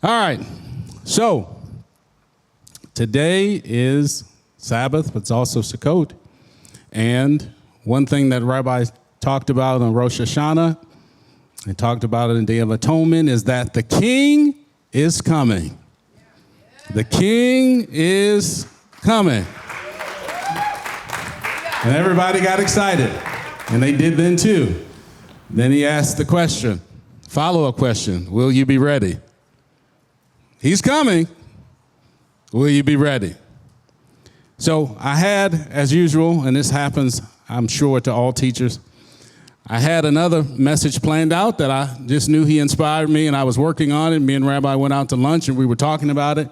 All right, so today is Sabbath, but it's also Sukkot. And one thing that Rabbi talked about on Rosh Hashanah, and talked about it in Day of Atonement, is that the King is coming. The King is coming. And everybody got excited, and they did then too. Then he asked the question, follow-up question, will you be ready? He's coming. Will you be ready? So I had, as usual, and this happens, I'm sure, to all teachers, I had another message planned out that I just knew he inspired me, and I was working on it. Me and Rabbi went out to lunch, and we were talking about it,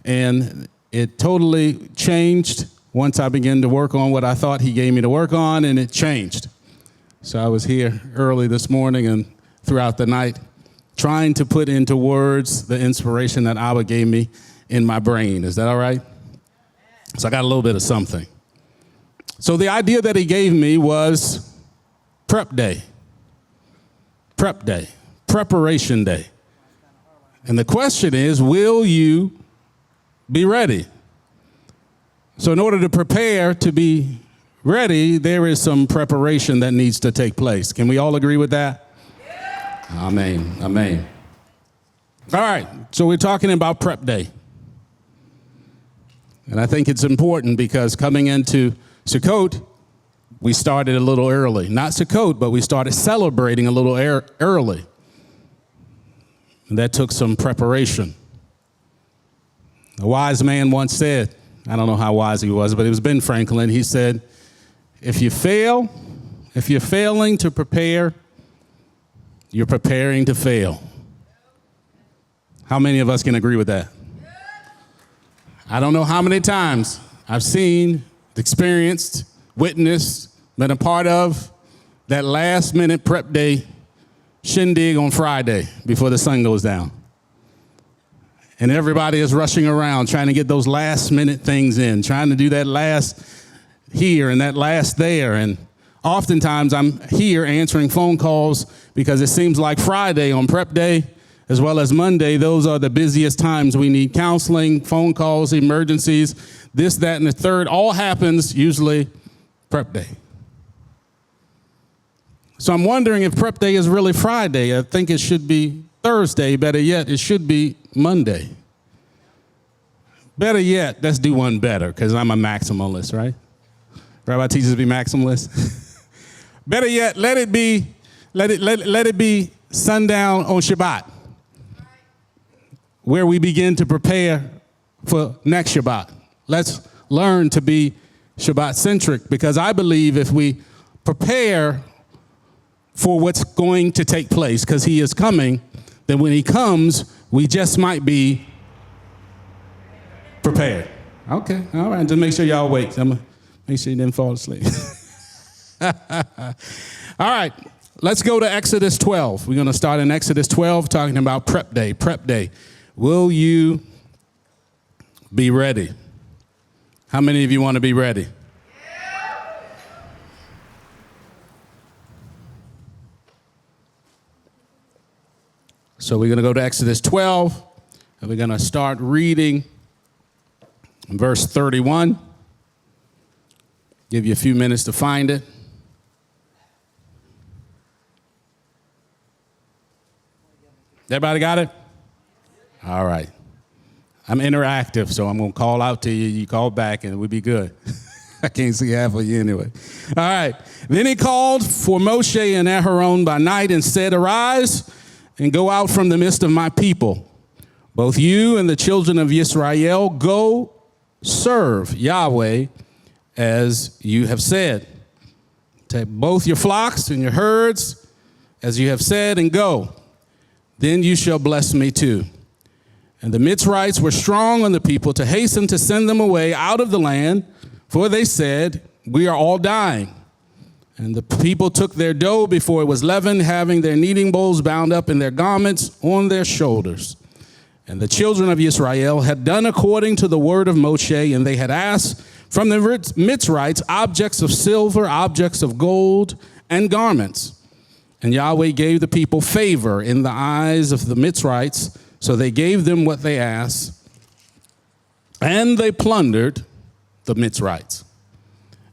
and it totally changed once I began to work on what I thought he gave me to work on, and it changed. So I was here early this morning and throughout the night trying to put into words the inspiration that Abba gave me in my brain. Is that all right? So I got a little bit of something. So the idea that he gave me was prep day, preparation day. And the question is, will you be ready? So in order to prepare to be ready, there is some preparation that needs to take place. Can we all agree with that? Yeah. Amen. Amen. All right. So we're talking about prep day. And I think it's important because coming into Sukkot, we started a little early. Not Sukkot, but we started celebrating a little early. And that took some preparation. A wise man once said, I don't know how wise he was, but it was Ben Franklin. He said, if you're failing to prepare, you're preparing to fail. How many of us can agree with that? I don't know how many times I've seen, experienced, witnessed, been a part of that last minute prep day shindig on Friday before the sun goes down. And everybody is rushing around trying to get those last minute things in, trying to do that last here and that last there. And oftentimes I'm here answering phone calls because it seems like Friday on prep day as well as Monday, those are the busiest times. We need counseling, phone calls, emergencies, this, that, and the third. All happens usually prep day. So I'm wondering if prep day is really Friday. I think it should be Thursday. Better yet, it should be Monday. Better yet, let's do one better because I'm a maximalist, right? Rabbi teaches to be maximalist. Better yet, let it be sundown on Shabbat, where we begin to prepare for next Shabbat. Let's learn to be Shabbat-centric because I believe if we prepare for what's going to take place, because he is coming, then when he comes, we just might be prepared. Okay, all right, just make sure y'all awake. I'm gonna make sure you didn't fall asleep. All right, let's go to Exodus 12. We're gonna start in Exodus 12 talking about prep day. Will you be ready? How many of you want to be ready? So we're going to go to Exodus 12, and we're going to start reading verse 31. Give you a few minutes to find it. Everybody got it? All right. I'm interactive, so I'm going to call out to you. You call back, and we'll be good. I can't see half of you anyway. All right. Then he called for Moshe and Aaron by night and said, arise and go out from the midst of my people. Both you and the children of Israel, go serve Yahweh as you have said. Take both your flocks and your herds as you have said and go. Then you shall bless me too. And the Mitzrites were strong on the people to hasten to send them away out of the land, for they said, we are all dying. And the people took their dough before it was leavened, having their kneading bowls bound up in their garments on their shoulders. And the children of Israel had done according to the word of Moshe, and they had asked from the Mitzrites objects of silver, objects of gold, and garments. And Yahweh gave the people favor in the eyes of the Mitzrites, So they gave them what they asked, and they plundered the Mitzrites.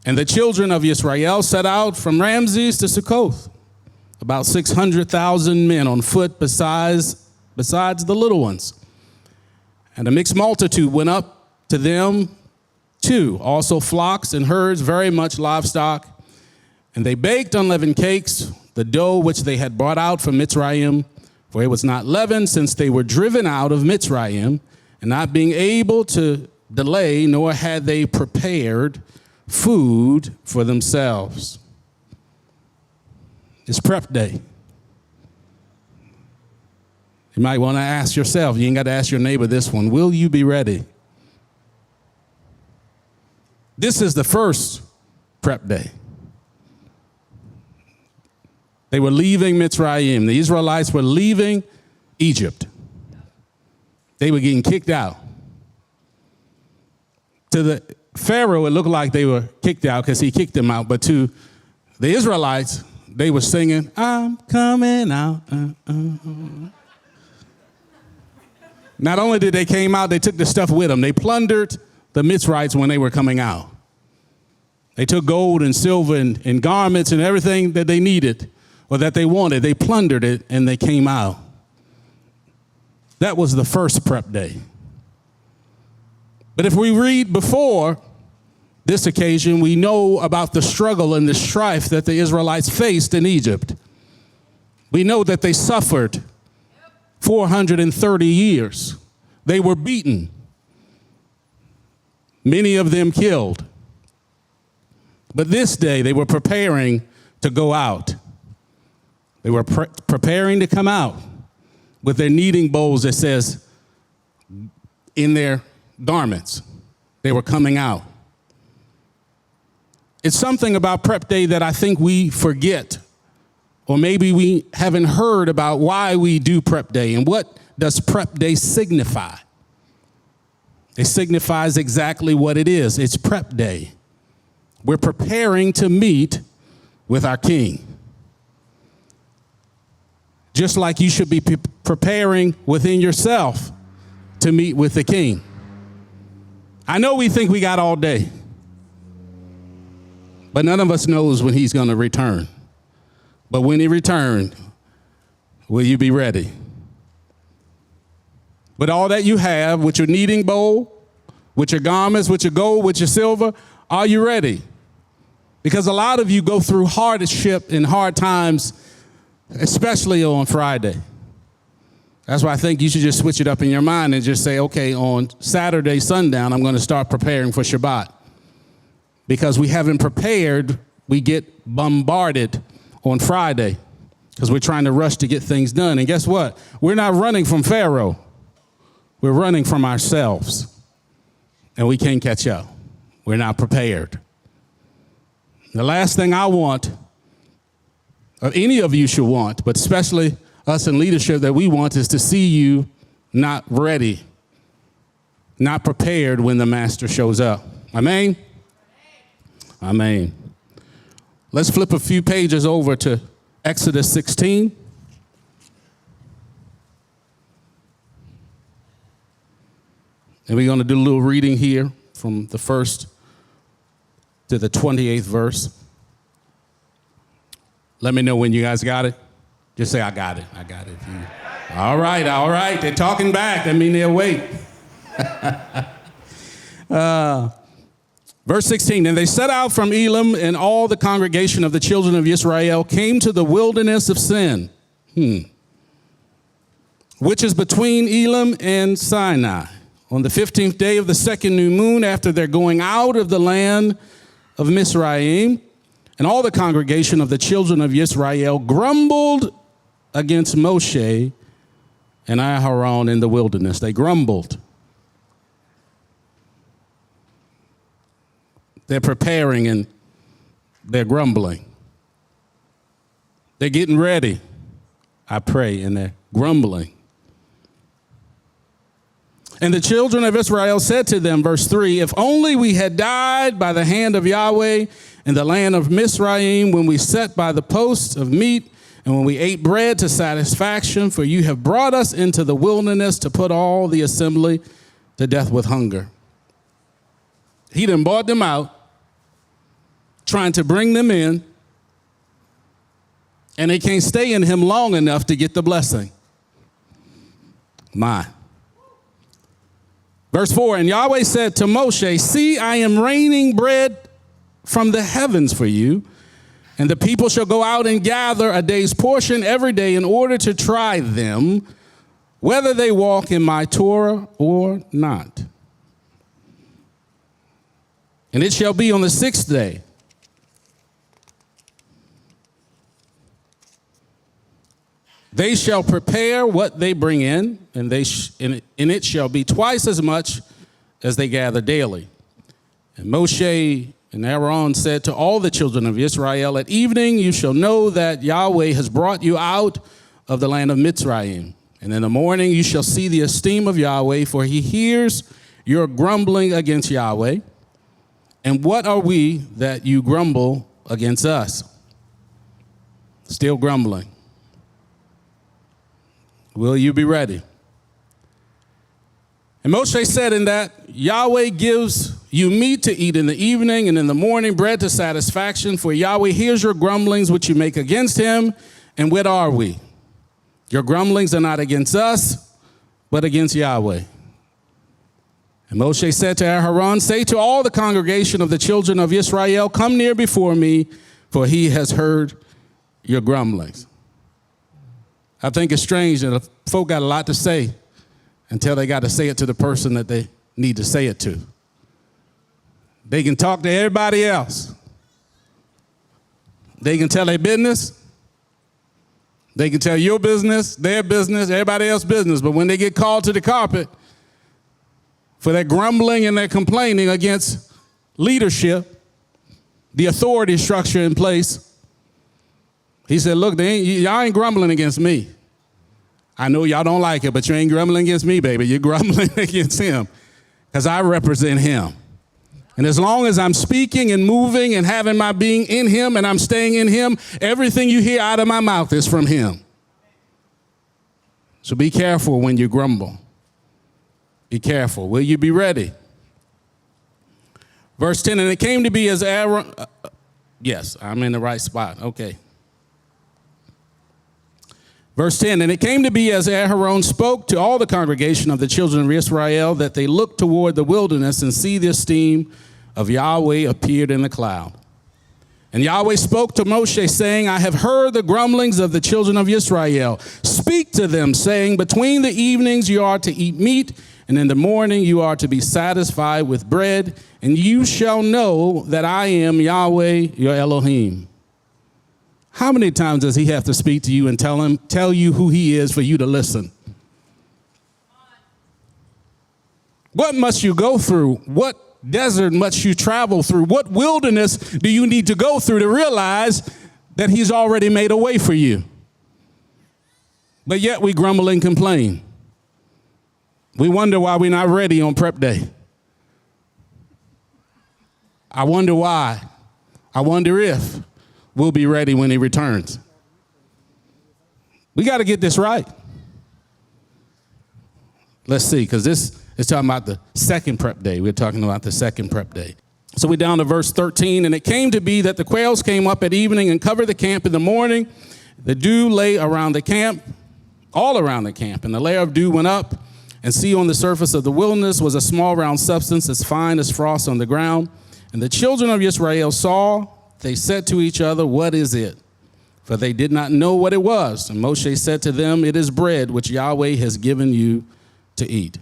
And the children of Israel set out from Ramses to Succoth, about 600,000 men on foot besides the little ones. And a mixed multitude went up to them too, also flocks and herds, very much livestock. And they baked unleavened cakes, the dough which they had brought out from Mitzrayim, for it was not leavened, since they were driven out of Mitzrayim, and not being able to delay, nor had they prepared food for themselves. It's prep day. You might want to ask yourself, you ain't got to ask your neighbor this one, will you be ready? This is the first prep day. They were leaving Mitzrayim. The Israelites were leaving Egypt. They were getting kicked out. To the Pharaoh, it looked like they were kicked out because he kicked them out. But to the Israelites, they were singing, I'm coming out. Not only did they came out, they took the stuff with them. They plundered the Mitzrites when they were coming out. They took gold and silver and garments and everything that they needed or that they wanted. They plundered it and they came out. That was the first prep day. But if we read before this occasion, we know about the struggle and the strife that the Israelites faced in Egypt. We know that they suffered 430 years. They were beaten, many of them killed. But this day they were preparing to go out. They were preparing to come out with their kneading bowls that says in their garments. They were coming out. It's something about prep day that I think we forget, or maybe we haven't heard about why we do prep day and what does prep day signify. It signifies exactly what it is. It's prep day. We're preparing to meet with our King. Just like you should be preparing within yourself to meet with the King. I know we think we got all day, but none of us knows when he's going to return. But when he returns, will you be ready? With all that you have, with your kneading bowl, with your garments, with your gold, with your silver, are you ready? Because a lot of you go through hardship and hard times, especially on Friday. That's why I think you should just switch it up in your mind and just say, okay, on Saturday, sundown, I'm going to start preparing for Shabbat. Because we haven't prepared, we get bombarded on Friday because we're trying to rush to get things done. And guess what? We're not running from Pharaoh. We're running from ourselves. And we can't catch up. We're not prepared. The last thing I want, or any of you should want, but especially us in leadership that we want, is to see you not ready, not prepared when the master shows up. Amen? Amen. Let's flip a few pages over to Exodus 16. And we're going to do a little reading here from the 1st to the 28th verse. Let me know when you guys got it. Just say, I got it. I got it. All right. They're talking back. That means they're awake. Verse 16, and they set out from Elim, and all the congregation of the children of Israel came to the wilderness of Sin, which is between Elim and Sinai, on the 15th day of the second new moon after their going out of the land of Mizraim. And all the congregation of the children of Israel grumbled against Moshe and Aharon in the wilderness. They grumbled. They're preparing and they're grumbling. They're getting ready, I pray, and they're grumbling. And the children of Israel said to them, verse 3, if only we had died by the hand of Yahweh in the land of Mizraim when we sat by the posts of meat and when we ate bread to satisfaction, for you have brought us into the wilderness to put all the assembly to death with hunger. He done bought them out, trying to bring them in, and they can't stay in him long enough to get the blessing. My. Verse 4, and Yahweh said to Moshe, see, I am raining bread from the heavens for you, and the people shall go out and gather a day's portion every day in order to try them, whether they walk in my Torah or not. And it shall be on the sixth day they shall prepare what they bring in, and it shall be twice as much as they gather daily. And Moshe and Aaron said to all the children of Israel, at evening you shall know that Yahweh has brought you out of the land of Mitzrayim. And in the morning you shall see the esteem of Yahweh, for he hears your grumbling against Yahweh. And what are we that you grumble against us? Still grumbling. Will you be ready? And Moshe said in that, Yahweh gives you meat to eat in the evening, and in the morning bread to satisfaction, for Yahweh hears your grumblings which you make against him. And what are we? Your grumblings are not against us, but against Yahweh. And Moshe said to Aaron, say to all the congregation of the children of Israel, come near before me, for he has heard your grumblings. I think it's strange that folk got a lot to say until they got to say it to the person that they need to say it to. They can talk to everybody else. They can tell their business. They can tell your business, their business, everybody else's business. But when they get called to the carpet for their grumbling and their complaining against leadership, the authority structure in place, he said, look, y'all ain't grumbling against me. I know y'all don't like it, but you ain't grumbling against me, baby. You're grumbling against him because I represent him. And as long as I'm speaking and moving and having my being in him and I'm staying in him, everything you hear out of my mouth is from him. So be careful when you grumble. Be careful. Will you be ready? Verse 10, and it came to be as Aaron, yes, I'm in the right spot. Okay. Verse 10, and it came to be as Aaron spoke to all the congregation of the children of Israel that they looked toward the wilderness and see the esteem of Yahweh appeared in the cloud. And Yahweh spoke to Moshe, saying, I have heard the grumblings of the children of Israel. Speak to them, saying, between the evenings you are to eat meat, and in the morning you are to be satisfied with bread, and you shall know that I am Yahweh, your Elohim. How many times does he have to speak to you and tell you who he is for you to listen? What must you go through? What desert must you travel through? What wilderness do you need to go through to realize that he's already made a way for you? But yet we grumble and complain. We wonder why we're not ready on prep day. I wonder why. I wonder if we'll be ready when he returns. We got to get this right. Let's see, because this is talking about the second prep day. We're talking about the second prep day. So we're down to verse 13. And it came to be that the quails came up at evening and covered the camp in the morning. The dew lay around the camp, all around the camp. And the layer of dew went up, and see, on the surface of the wilderness was a small round substance as fine as frost on the ground. And the children of Israel saw, they said to each other, what is it? For they did not know what it was. And Moshe said to them, it is bread which Yahweh has given you to eat.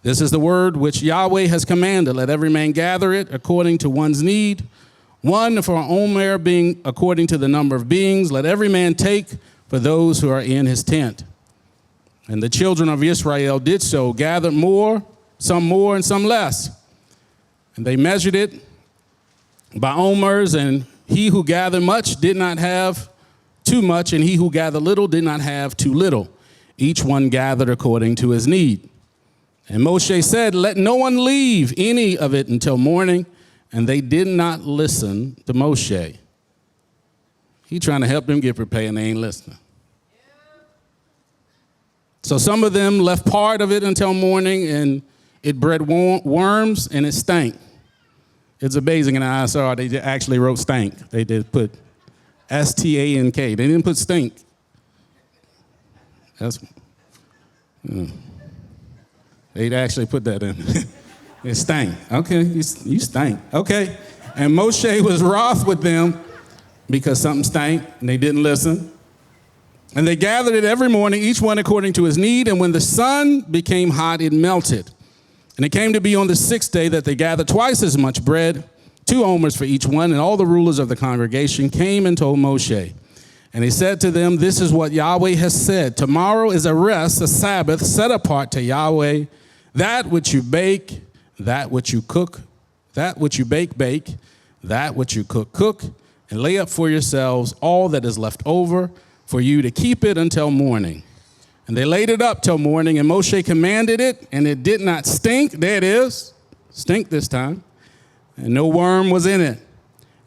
This is the word which Yahweh has commanded. Let every man gather it according to one's need. One for an omer, being according to the number of beings. Let every man take for those who are in his tent. And the children of Israel did so, gathered more and some less. And they measured it by omers, and he who gathered much did not have too much, and he who gathered little did not have too little. Each one gathered according to his need. And Moshe said, let no one leave any of it until morning. And they did not listen to Moshe. He trying to help them get prepared, and they ain't listening. So some of them left part of it until morning, and it bred worms, and it stank. It's amazing in the ISR, they actually wrote stank. They did put S-T-A-N-K. They didn't put stink. They'd actually put that in. It stank. Okay, you stank. Okay. And Moshe was wroth with them because something stank, and they didn't listen. And they gathered it every morning, each one according to his need. And when the sun became hot, it melted. And it came to be on the 6th day that they gathered twice as much bread, 2 omers for each one. And all the rulers of the congregation came and told Moshe. And he said to them, this is what Yahweh has said. Tomorrow is a rest, a Sabbath, set apart to Yahweh. That which you bake, that which you cook, that which you bake, bake, that which you cook, cook, and lay up for yourselves all that is left over for you to keep it until morning. And they laid it up till morning, and Moshe commanded it, and it did not stink. There it is, stink this time, and no worm was in it.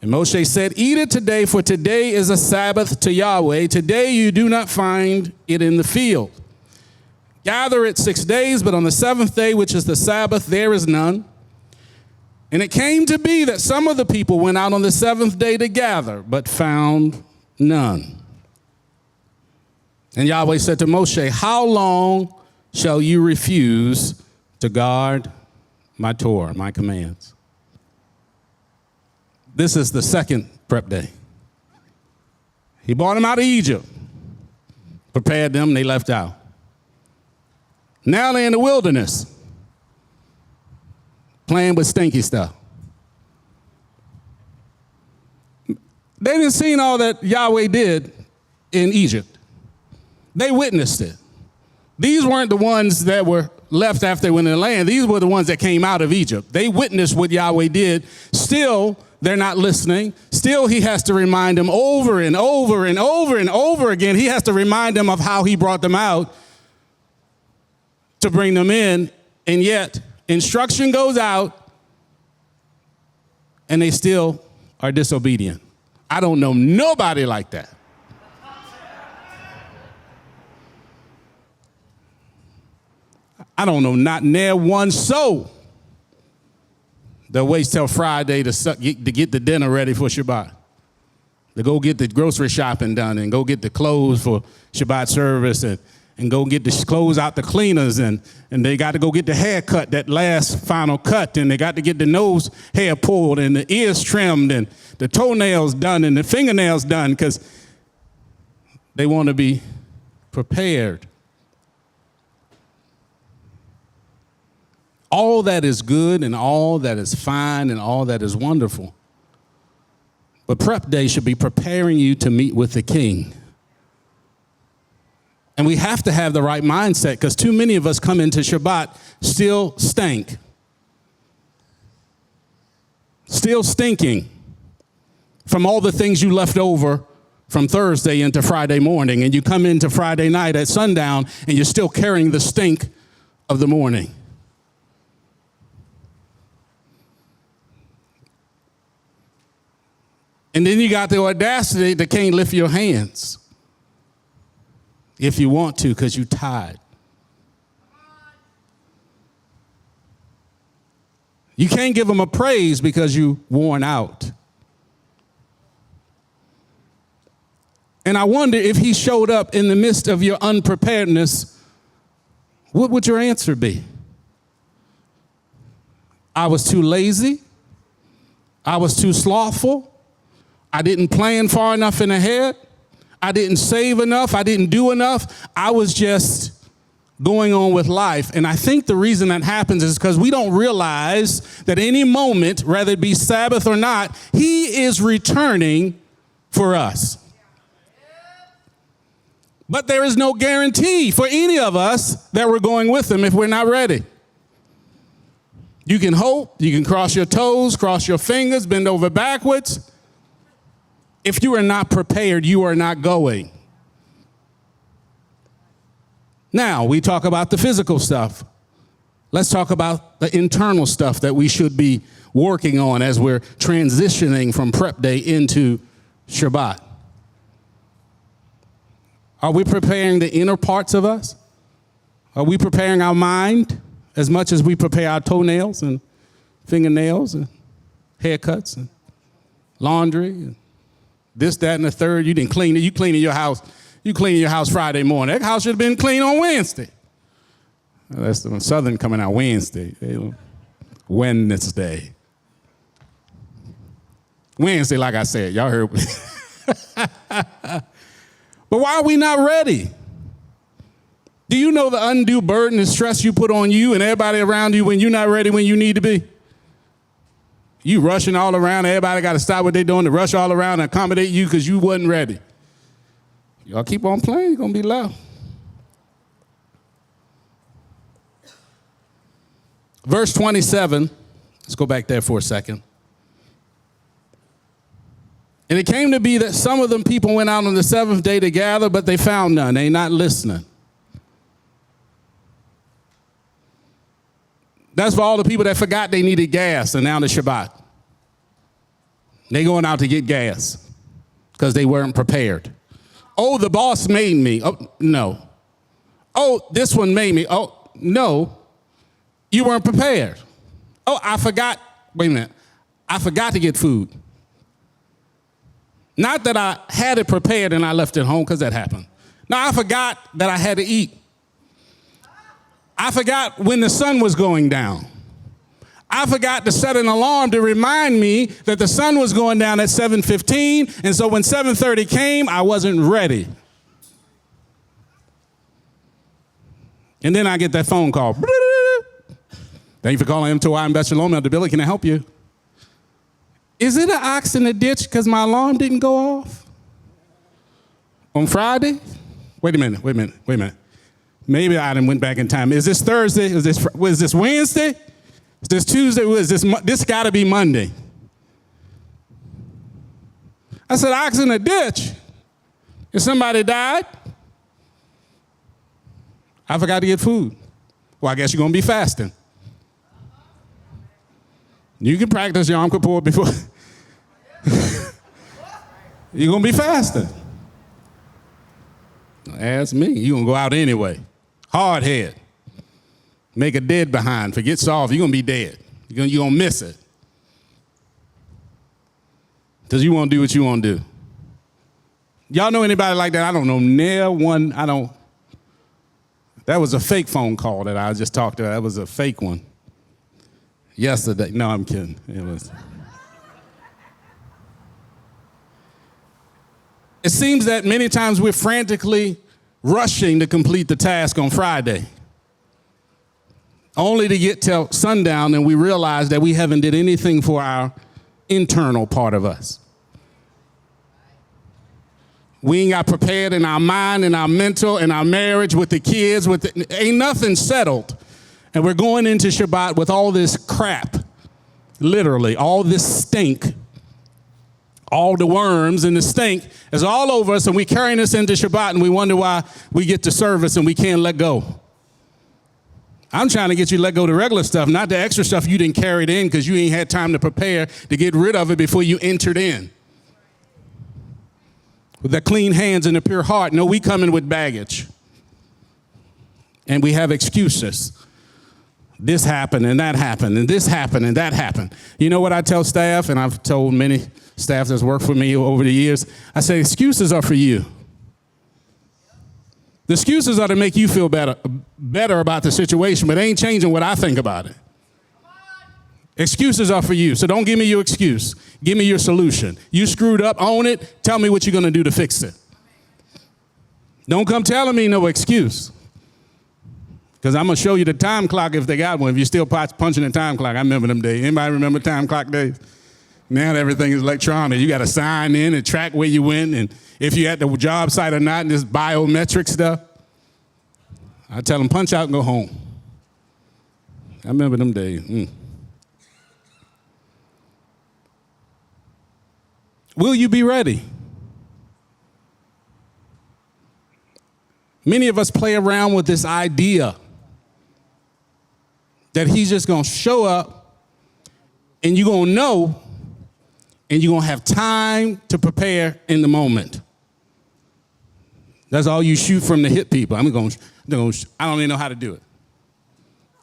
And Moshe said, eat it today, for today is a Sabbath to Yahweh. Today you do not find it in the field. Gather it 6 days, but on the 7th day, which is the Sabbath, there is none. And it came to be that some of the people went out on the 7th day to gather, but found none. And Yahweh said to Moshe, how long shall you refuse to guard my Torah, my commands? This is the second prep day. He brought them out of Egypt, prepared them, and they left out. Now they're in the wilderness, playing with stinky stuff. They didn't see all that Yahweh did in Egypt. They witnessed it. These weren't the ones that were left after they went in the land. These were the ones that came out of Egypt. They witnessed what Yahweh did. Still, they're not listening. Still, he has to remind them over and over and over and over again. He has to remind them of how he brought them out to bring them in. And yet, instruction goes out, and they still are disobedient. I don't know nobody like that. I don't know not near one soul that waits till Friday to get the dinner ready for Shabbat, to go get the grocery shopping done and go get the clothes for Shabbat service and go get the clothes out the cleaners and they got to go get the hair cut, that last final cut, and they got to get the nose hair pulled and the ears trimmed and the toenails done and the fingernails done because they want to be prepared. All that is good and all that is fine and all that is wonderful. But prep day should be preparing you to meet with the King. And we have to have the right mindset because too many of us come into Shabbat still stank. Still stinking from all the things you left over from Thursday into Friday morning. And you come into Friday night at sundown and you're still carrying the stink of the morning. And then you got the audacity that can't lift your hands if you want to because you're tired. You can't give him a praise because you're worn out. And I wonder if he showed up in the midst of your unpreparedness, what would your answer be? I was too lazy. I was too slothful. I didn't plan far enough in ahead. I didn't save enough. I didn't do enough. I was just going on with life. And I think the reason that happens is because we don't realize that any moment, whether it be Sabbath or not, he is returning for us. But there is no guarantee for any of us that we're going with him if we're not ready. You can hope, you can cross your toes, cross your fingers, bend over backwards. If you are not prepared, you are not going. Now, we talk about the physical stuff. Let's talk about the internal stuff that we should be working on as we're transitioning from prep day into Shabbat. Are we preparing the inner parts of us? Are we preparing our mind as much as we prepare our toenails and fingernails and haircuts and laundry and this, that, and the third? You didn't clean it. You cleaning your house. You cleaning your house Friday morning. That house should have been clean on Wednesday. Well, that's the Southern coming out Wednesday. Wednesday. Wednesday, like I said. Y'all heard me. But why are we not ready? Do you know the undue burden and stress you put on you and everybody around you when you're not ready when you need to be? You rushing all around. Everybody got to stop what they're doing to rush all around and accommodate you because you wasn't ready. Y'all keep on playing, you're going to be loud. Verse 27, let's go back there for a second. And it came to be that some of them people went out on the seventh day to gather, but they found none. They not listening. That's for all the people that forgot they needed gas and now the Shabbat. They going out to get gas because they weren't prepared. Oh, the boss made me. Oh, no. Oh, this one made me. Oh, no. You weren't prepared. Oh, I forgot. Wait a minute. I forgot to get food. Not that I had it prepared and I left it home, because that happened. No, I forgot that I had to eat. I forgot when the sun was going down. I forgot to set an alarm to remind me that the sun was going down at 7:15, and so when 7:30 came, I wasn't ready. And then I get that phone call. Thank you for calling m.t.o.i. in Shalom. Elder Billy, can I help you? Is it an ox in the ditch because my alarm didn't go off on Friday? Wait a minute. Maybe I done went back in time. Is this Thursday? Is this Wednesday? Is this Tuesday? This got to be Monday. I said, ox in the ditch. If somebody died, I forgot to get food. Well, I guess you're going to be fasting. You can practice your Yom Kippur before. You're going to be fasting. Ask me. You're going to go out anyway. Hard head. Make a dead behind. Forget soft. You're going to be dead. You're going to miss it. Because you won't do what you want to do. Y'all know anybody like that? I don't know. Near one. That was a fake phone call that I just talked to. That was a fake one. Yesterday. No, I'm kidding. It seems that many times we're frantically rushing to complete the task on Friday, only to get till sundown and we realize that we haven't did anything for our internal part of us. We ain't got prepared in our mind, in our mental, in our marriage, with the kids, ain't nothing settled. And we're going into Shabbat with all this crap, literally, all this stink, all the worms and the stink is all over us, and we're carrying this into Shabbat, and we wonder why we get to service and we can't let go. I'm trying to get you to let go of the regular stuff, not the extra stuff you didn't carry it in because you ain't had time to prepare to get rid of it before you entered in. With the clean hands and the pure heart. No, we come in with baggage. And we have excuses. This happened and that happened and this happened and that happened. You know what I tell staff, and I've told many staff that's worked for me over the years, I say excuses are for you. The excuses are to make you feel better about the situation, but they ain't changing what I think about it. Excuses are for you, so don't give me your excuse. Give me your solution. You screwed up, own it, tell me what you're going to do to fix it. Don't come telling me no excuse. Because I'm going to show you the time clock if they got one. If you're still punching the time clock, I remember them days. Anybody remember time clock days? Now everything is electronic. You got to sign in and track where you went and if you're at the job site or not, and this biometric stuff. I tell them, punch out and go home. I remember them days. Will you be ready? Many of us play around with this idea that he's just going to show up and you're going to know and you're going to have time to prepare in the moment. That's all you shoot from the hip people. I don't even know how to do it.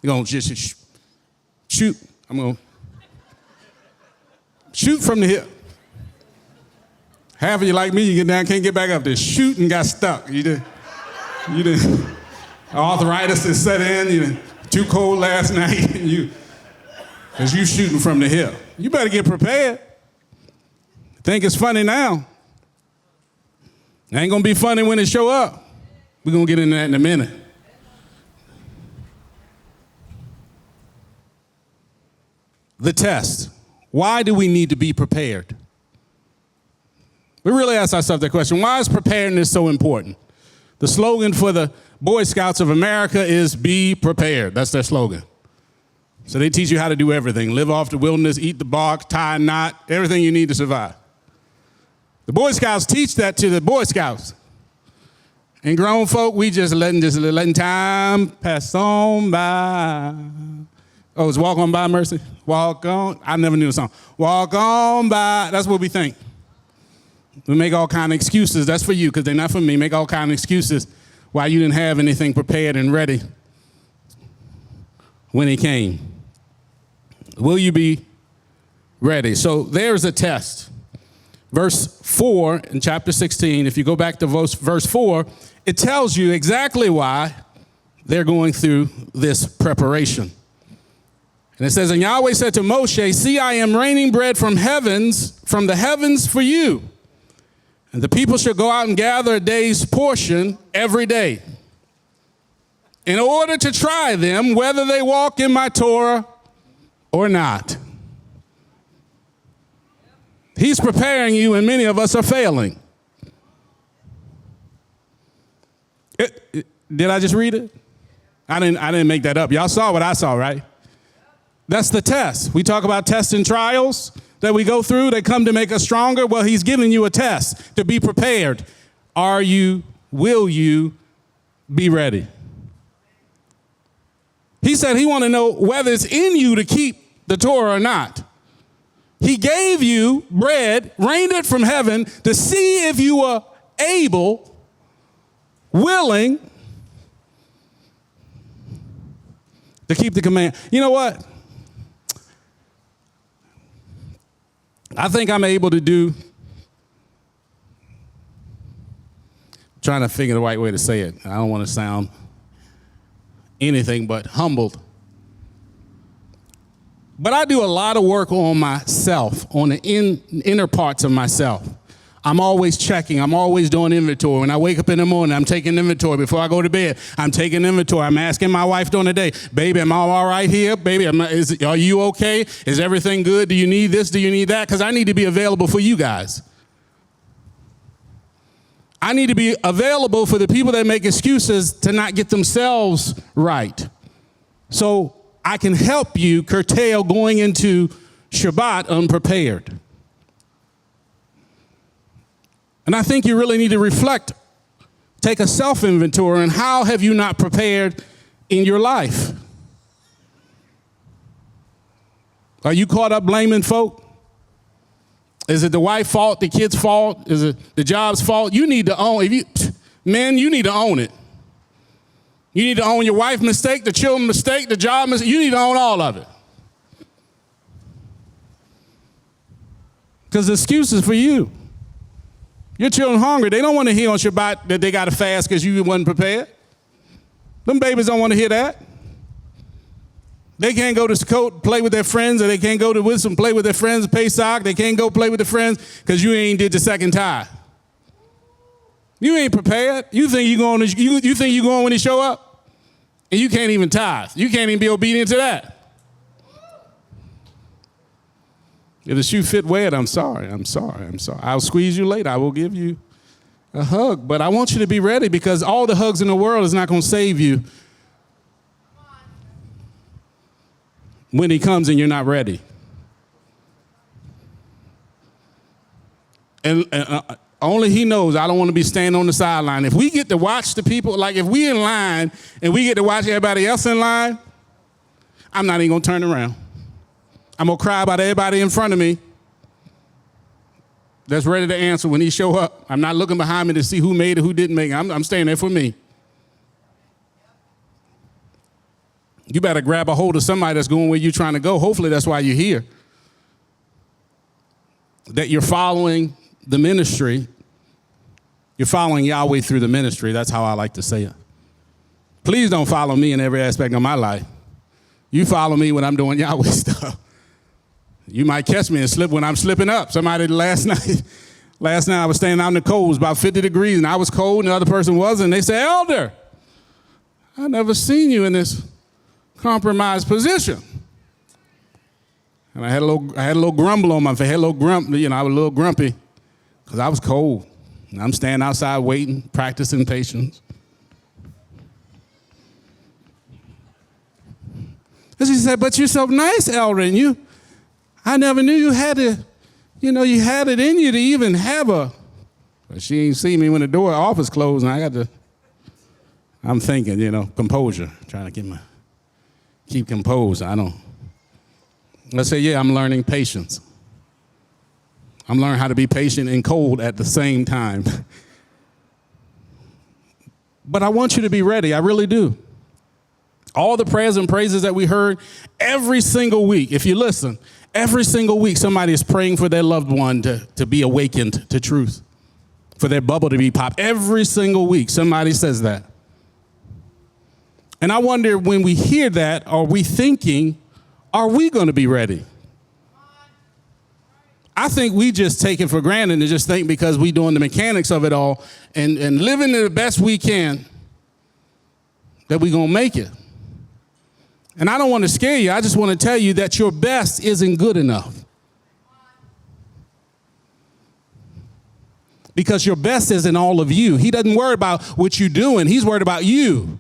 You're going to just shoot. I'm going to shoot from the hip. Half of you like me, you get down, can't get back up there. Shoot and got stuck. You did. Arthritis is set in. You too cold last night. Because you shooting from the hip. You better get prepared. Think it's funny now. It ain't going to be funny when it show up. We're going to get into that in a minute. The test. Why do we need to be prepared? We really ask ourselves that question. Why is preparedness so important? The slogan for the Boy Scouts of America is be prepared. That's their slogan. So they teach you how to do everything. Live off the wilderness, eat the bark, tie a knot, everything you need to survive. The Boy Scouts teach that to the Boy Scouts. And grown folk, we just letting time pass on by. Oh, it's Walk On By, Mercy? Walk on. I never knew the song. Walk on by. That's what we think. We make all kind of excuses. That's for you, because they're not for me. Make all kind of excuses why you didn't have anything prepared and ready when he came. Will you be ready? So there's a test. Verse 4 in chapter 16, if you go back to verse 4, it tells you exactly why they're going through this preparation. And it says, and Yahweh said to Moshe, see, I am raining bread from the heavens for you. And the people shall go out and gather a day's portion every day, in order to try them whether they walk in my Torah or not. He's preparing you, and many of us are failing. Did I just read it? I didn't make that up. Y'all saw what I saw, right? That's the test. We talk about tests and trials that we go through. They come to make us stronger. Well, he's giving you a test to be prepared. Will you be ready? He said he want to know whether it's in you to keep the Torah or not. He gave you bread, rained it from heaven to see if you were able, willing to keep the command. You know what? I think I'm able to do, trying to figure the right way to say it. I don't want to sound anything but humbled. But I do a lot of work on myself, on the inner parts of myself. I'm always checking. I'm always doing inventory. When I wake up in the morning, I'm taking inventory. Before I go to bed, I'm taking inventory. I'm asking my wife during the day, baby, am I all right here? Baby, are you okay? Is everything good? Do you need this? Do you need that? Because I need to be available for you guys. I need to be available for the people that make excuses to not get themselves right. So I can help you curtail going into Shabbat unprepared. And I think you really need to reflect, take a self-inventory, and how have you not prepared in your life? Are you caught up blaming folk? Is it the wife's fault, the kid's fault? Is it the job's fault? You need to own, men, you need to own it. You need to own your wife's mistake, the children's mistake, the job mistake. You need to own all of it. Because the excuse is for you. Your children hungry. They don't want to hear on Shabbat that they got to fast because you wasn't prepared. Them babies don't want to hear that. They can't go to Sukkot, play with their friends, or they can't go to Wisdom, play with their friends, Pesach. They can't go play with their friends because you ain't did the second tithe. You ain't prepared. You think you going when he show up, and you can't even tithe. You can't even be obedient to that. If the shoe fit wet, I'm sorry. I'll squeeze you later. I will give you a hug. But I want you to be ready, because all the hugs in the world is not going to save you when he comes and you're not ready. And only he knows I don't want to be standing on the sideline. If we get to watch the people, like if we in line and we get to watch everybody else in line, I'm not even going to turn around. I'm going to cry about everybody in front of me. that's ready to answer when he show up. I'm not looking behind me to see who made it, who didn't make it. I'm staying there for me. You better grab a hold of somebody that's going where you're trying to go. Hopefully that's why you're here. That you're following the ministry. You're following Yahweh through the ministry. That's how I like to say it. Please don't follow me in every aspect of my life. You follow me when I'm doing Yahweh stuff. You might catch me and slip when I'm slipping up. Somebody last night I was standing out in the cold. It was about 50 degrees, and I was cold, and the other person wasn't. And they said, Elder, I never seen you in this compromised position. And I had a little grumble on my face. I was a little grumpy because I was cold. And I'm standing outside waiting, practicing patience. And she said, but you're so nice, Elder, and I never knew you had it, you had it in you to even have a. But she ain't see me when the office closed, and I'm thinking, composure, trying to keep composed. Let's say, I'm learning patience. I'm learning how to be patient and cold at the same time. But I want you to be ready. I really do. All the prayers and praises that we heard every single week, if you listen, every single week somebody is praying for their loved one to be awakened to truth, for their bubble to be popped. Every single week somebody says that. And I wonder, when we hear that, are we thinking, are we going to be ready? I think we just take it for granted and just think because we're doing the mechanics of it all and living the best we can that we're going to make it. And I don't want to scare you. I just want to tell you that your best isn't good enough. Because your best isn't all of you. He doesn't worry about what you're doing. He's worried about you.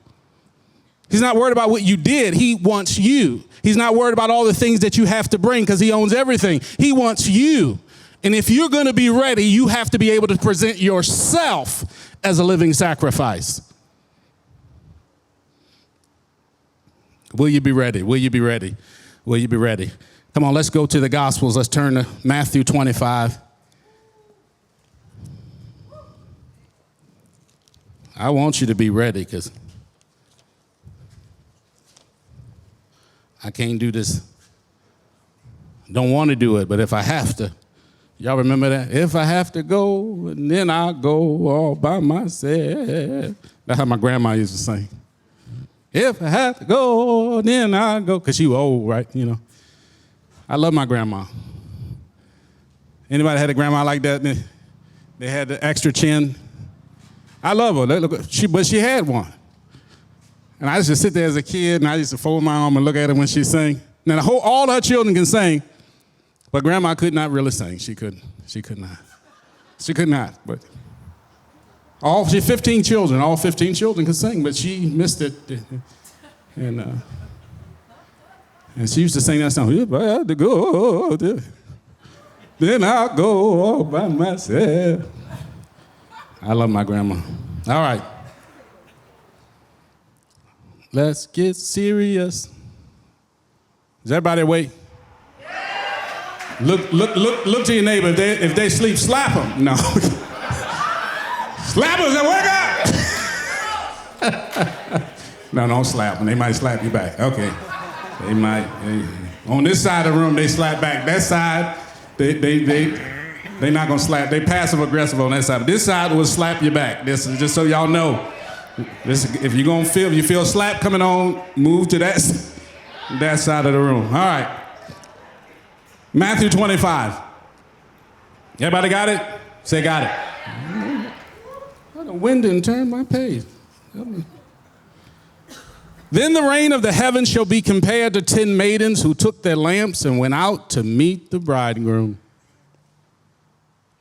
He's not worried about what you did. He wants you. He's not worried about all the things that you have to bring because he owns everything. He wants you. And if you're going to be ready, you have to be able to present yourself as a living sacrifice. Will you be ready? Will you be ready? Will you be ready? Come on, let's go to the Gospels. Let's turn to Matthew 25. I want you to be ready because I can't do this. Don't want to do it, but if I have to. Y'all remember that? If I have to go, then I'll go all by myself. That's how my grandma used to sing. If I have to go, then I'll go. Because she was old, right? I love my grandma. Anybody had a grandma like that? They had the extra chin. I love her. But she had one. And I used to sit there as a kid, and I used to fold my arm and look at her when she sang. Now, all her children can sing, but Grandma could not really sing. She could not. She could not. But she had 15 children. All 15 children could sing, but she missed it. And she used to sing that song. If I had to go, then I'll go all by myself. I love my grandma. All right. Let's get serious. Is everybody awake? Yeah. Look to your neighbor. If they sleep, slap them. No. Slap them and wake up. No, don't slap them. They might slap you back. Okay. They might. On this side of the room, they slap back. That side, they not gonna slap. They passive aggressive on that side. But this side will slap you back. This is just so y'all know. If you feel slap coming on, move to that side of the room. All right. Matthew 25. Everybody got it? Say got it. The wind didn't turn my page. Then the reign of the heavens shall be compared to 10 maidens who took their lamps and went out to meet the bridegroom.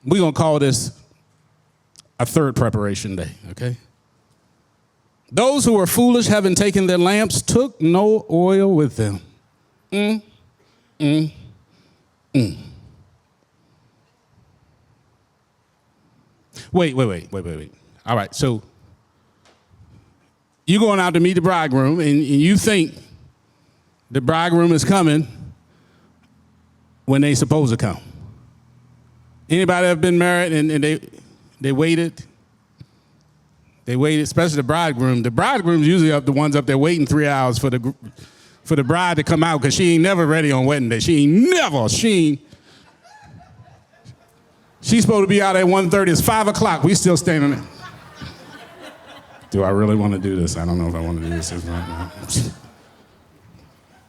We're going to call this a third preparation day, okay? Those who were foolish, having taken their lamps, took no oil with them. Wait. All right, so you're going out to meet the bridegroom, and you think the bridegroom is coming when they supposed to come. Anybody ever been married and they waited? They waited, especially the bridegroom. The bridegroom's usually the ones up there waiting 3 hours for the bride to come out because she ain't never ready on wedding day. She's supposed to be out at 1:30. It's 5 o'clock. We still standing there. Do I really want to do this? I don't know if I want to do this.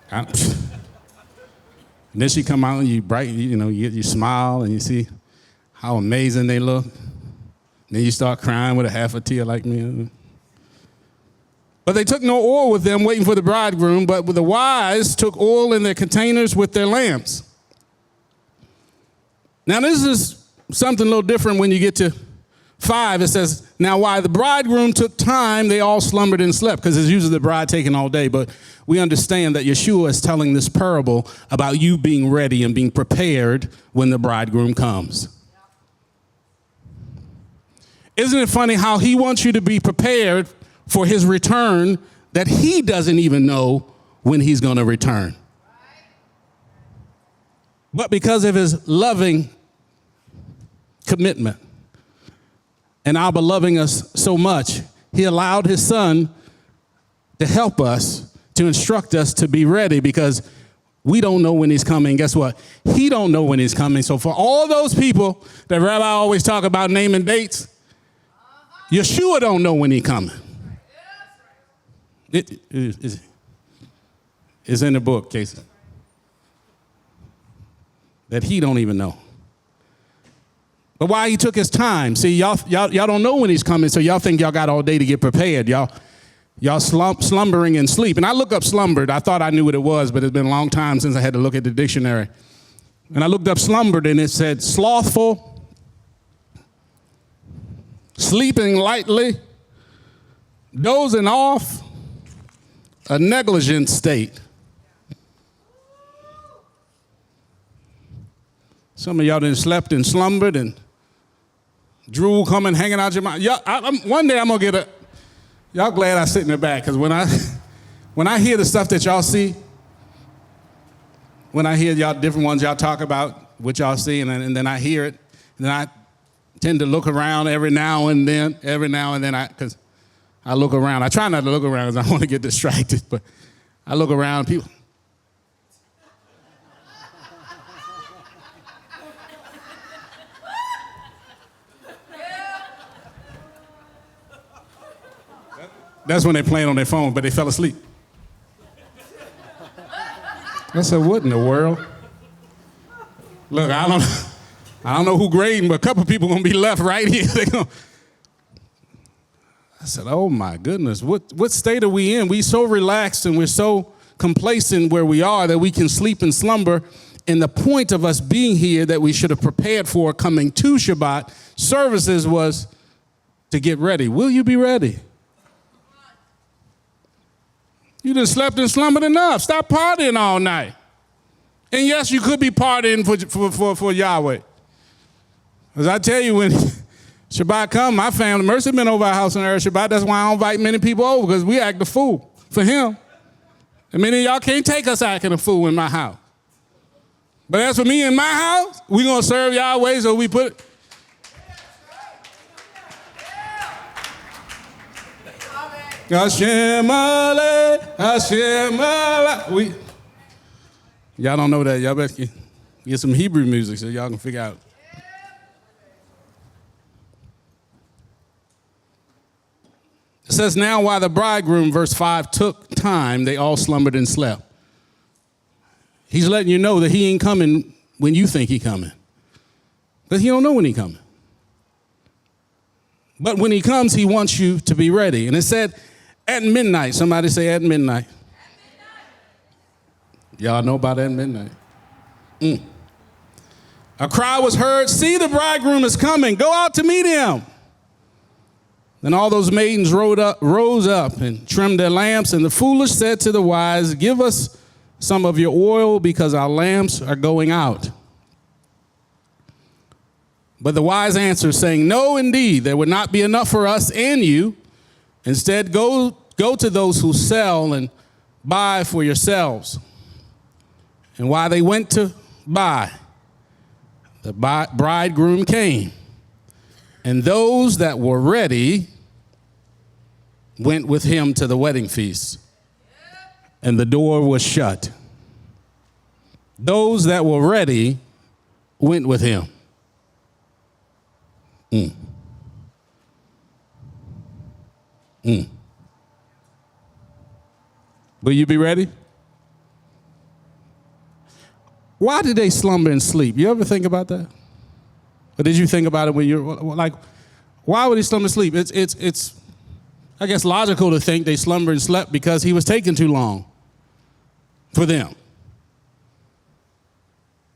And then she come out and you bright, you smile and you see how amazing they look. Then you start crying with a half a tear like me. But they took no oil with them waiting for the bridegroom, but the wise took oil in their containers with their lamps. Now this is something a little different when you get to 5. It says, now while the bridegroom took time, they all slumbered and slept, because it's usually the bride taking all day. But we understand that Yeshua is telling this parable about you being ready and being prepared when the bridegroom comes. Isn't it funny how he wants you to be prepared for his return that he doesn't even know when he's going to return? But because of his loving commitment and Abba loving us so much, he allowed his son to help us, to instruct us to be ready, because we don't know when he's coming. Guess what? He don't know when he's coming. So for all those people that Rabbi always talk about naming dates, Yeshua don't know when he's coming. It's in the book, Casey, that he don't even know. But why he took his time? See, y'all don't know when he's coming, so y'all think y'all got all day to get prepared. Y'all slumbering in sleep. And I look up slumbered. I thought I knew what it was, but it's been a long time since I had to look at the dictionary. And I looked up slumbered, and it said slothful, sleeping lightly, dozing off, a negligent state. Some of y'all done slept and slumbered and drool coming, hanging out your mouth. One day I'm going to get y'all glad I sit in the back, because when I hear the stuff that y'all see, when I hear y'all different ones y'all talk about, what y'all see, and then I hear it, and then I tend to look around every now and then, because I look around. I try not to look around because I want to get distracted, but I look around, people. That's when they're playing on their phone, but they fell asleep. I said, what in the world? Look, I don't know who grading, but a couple people going to be left right here. I said, oh my goodness, what state are we in? We so relaxed and we're so complacent where we are that we can sleep and slumber. And the point of us being here that we should have prepared for coming to Shabbat services was to get ready. Will you be ready? You done slept and slumbered enough. Stop partying all night. And yes, you could be partying for Yahweh. As I tell you, when Shabbat come, my family, Mercy been over our house on Erev Shabbat. That's why I don't invite many people over, because we act a fool for him. And many of y'all can't take us acting a fool in my house. But as for me in my house, we going to serve Yahweh, so we put Hashem Ale, Hashem Ale. Y'all don't know that. Y'all better get some Hebrew music so y'all can figure out. It says, now while the bridegroom, verse 5, took time, they all slumbered and slept. He's letting you know that he ain't coming when you think he coming. But he don't know when he coming. But when he comes, he wants you to be ready. And it said, at midnight. Somebody say at midnight. Y'all know about at midnight. A cry was heard, see, the bridegroom is coming. Go out to meet him. Then all those maidens rose up and trimmed their lamps. And the foolish said to the wise, give us some of your oil, because our lamps are going out. But the wise answered, saying, no, indeed, there would not be enough for us and you. Instead, go to those who sell and buy for yourselves. And while they went to buy, The bridegroom came, and those that were ready went with him to the wedding feast, and the door was shut. Those that were ready went with him. Will you be ready? Why did they slumber and sleep? You ever think about that? Or did you think about it when you're like, why would he slumber and sleep? It's I guess, logical to think they slumbered and slept because he was taking too long for them.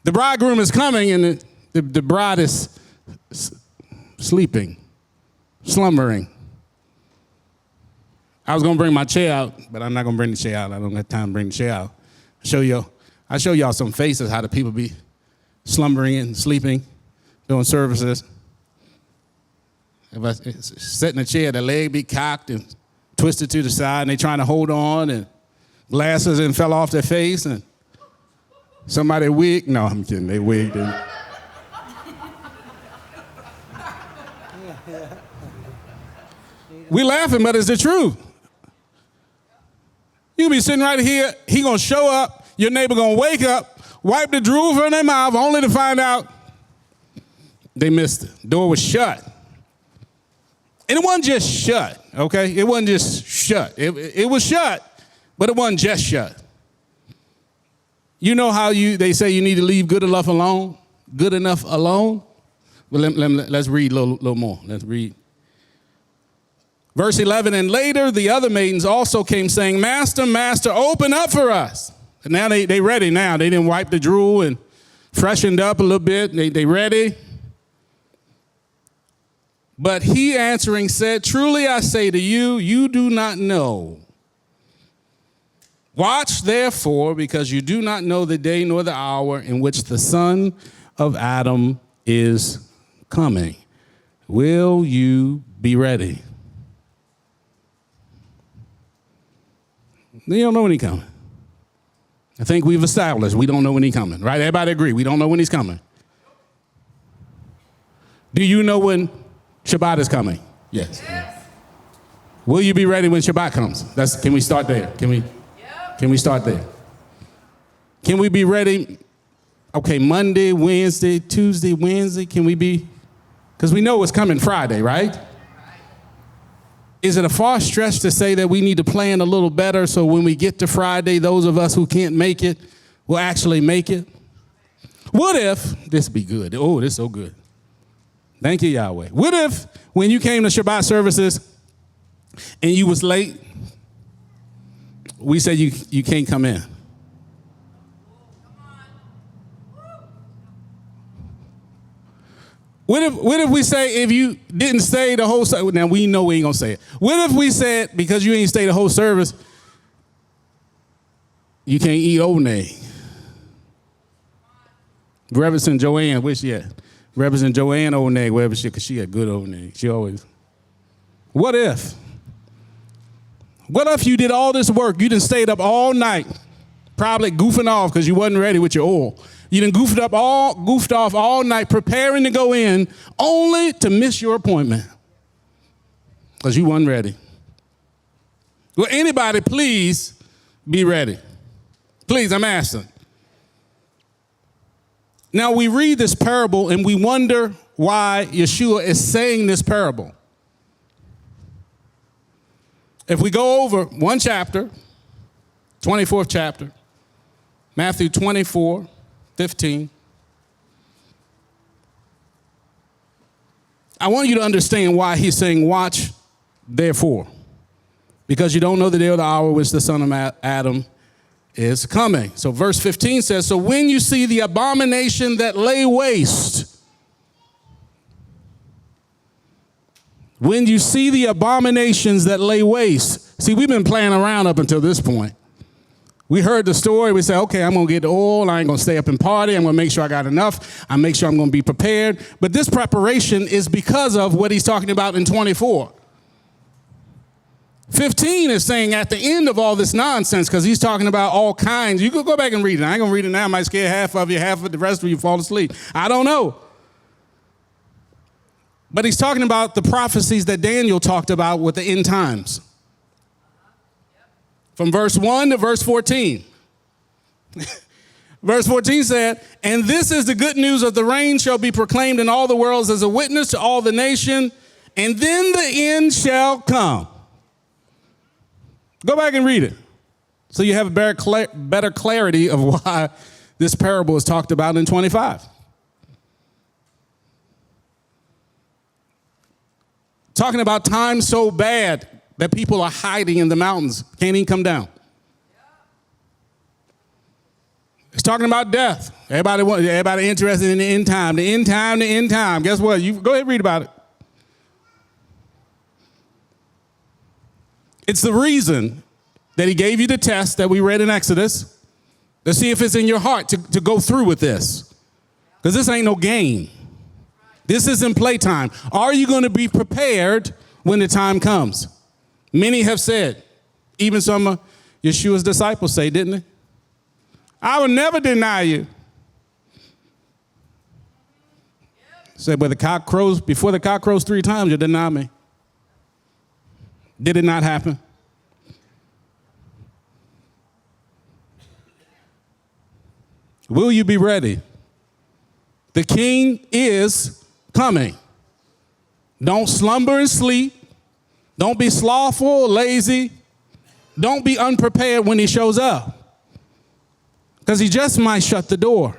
The bridegroom is coming and the bride is sleeping, slumbering. I was going to bring my chair out, but I'm not going to bring the chair out. I don't have time to bring the chair out. I show y'all some faces, how the people be slumbering and sleeping, doing services. If I sit in a chair, the leg be cocked and twisted to the side, and they trying to hold on, and glasses and fell off their face, and somebody wigged. No, I'm kidding. They wigged. We laughing, but it's the truth. You be sitting right here. He gonna show up. Your neighbor gonna wake up, wipe the drool from their mouth, only to find out they missed it. Door was shut. And it wasn't just shut, okay? It wasn't just shut. It was shut, but it wasn't just shut. You know how they say you need to leave good enough alone? Good enough alone? Well, let's read a little more. Let's read. Verse 11, and later the other maidens also came saying, Master, Master, open up for us. And now they ready now. They didn't wipe the drool and freshened up a little bit. They ready. But he answering said, truly I say to you, you do not know. Watch therefore, because you do not know the day nor the hour in which the Son of Adam is coming. Will you be ready? You don't know when he's coming. I think we've established we don't know when he's coming, right? Everybody agree, we don't know when he's coming. Do you know when Shabbat is coming? Yes. Will you be ready when Shabbat comes? Can we start there? Can we start there? Can we be ready? Okay, Monday, Wednesday, Tuesday, Wednesday, can we be? Because we know it's coming Friday, right? Is it a far stretch to say that we need to plan a little better so when we get to Friday, those of us who can't make it will actually make it? What if, this be good. Oh, this is so good. Thank you, Yahweh. What if when you came to Shabbat services and you was late, we said you can't come in? What if we say if you didn't stay the whole service? Now, we know we ain't going to say it. What if we said because you ain't stay the whole service, you can't eat old egg? Reverend Joanne, where's she at? Represent Joanne old egg, wherever she, because she had good old egg. She always. What if? What if you did all this work? You done stayed up all night, probably goofing off because you wasn't ready with your oil. You done goofed off all night preparing to go in only to miss your appointment because you wasn't ready. Will anybody please be ready? Please, I'm asking. Now, we read this parable and we wonder why Yeshua is saying this parable. If we go over one chapter, 24th chapter, Matthew 24:15, I want you to understand why he's saying, watch, therefore, because you don't know the day or the hour which the Son of Adam is coming. So verse 15 says, so when you see the abomination that lay waste, when you see the abominations that lay waste, see, we've been playing around up until this point. We heard the story. We said, okay, I'm going to get the oil. I ain't going to stay up and party. I'm going to make sure I got enough. I make sure I'm going to be prepared. But this preparation is because of what he's talking about in 24. 15 is saying at the end of all this nonsense, because he's talking about all kinds. You could go back and read it. I ain't going to read it now. I might scare half of you, half of the rest of you fall asleep. I don't know. But he's talking about the prophecies that Daniel talked about with the end times. From verse 1 to verse 14. Verse 14 said, and this is the good news of the reign shall be proclaimed in all the worlds as a witness to all the nation, and then the end shall come. Go back and read it so you have a better clarity of why this parable is talked about in 25. Talking about times so bad that people are hiding in the mountains, can't even come down. It's talking about death. Everybody interested in the end time, the end time, the end time. Guess what? You go ahead and read about it. It's the reason that he gave you the test that we read in Exodus to see if it's in your heart to go through with this. Because this ain't no game. This isn't playtime. Are you going to be prepared when the time comes? Many have said, even some of Yeshua's disciples say, didn't they? I will never deny you. Said, but before the cock crows 3 times, you deny me. Did it not happen? Will you be ready? The king is coming. Don't slumber and sleep. Don't be slothful, lazy. Don't be unprepared when he shows up. Because he just might shut the door.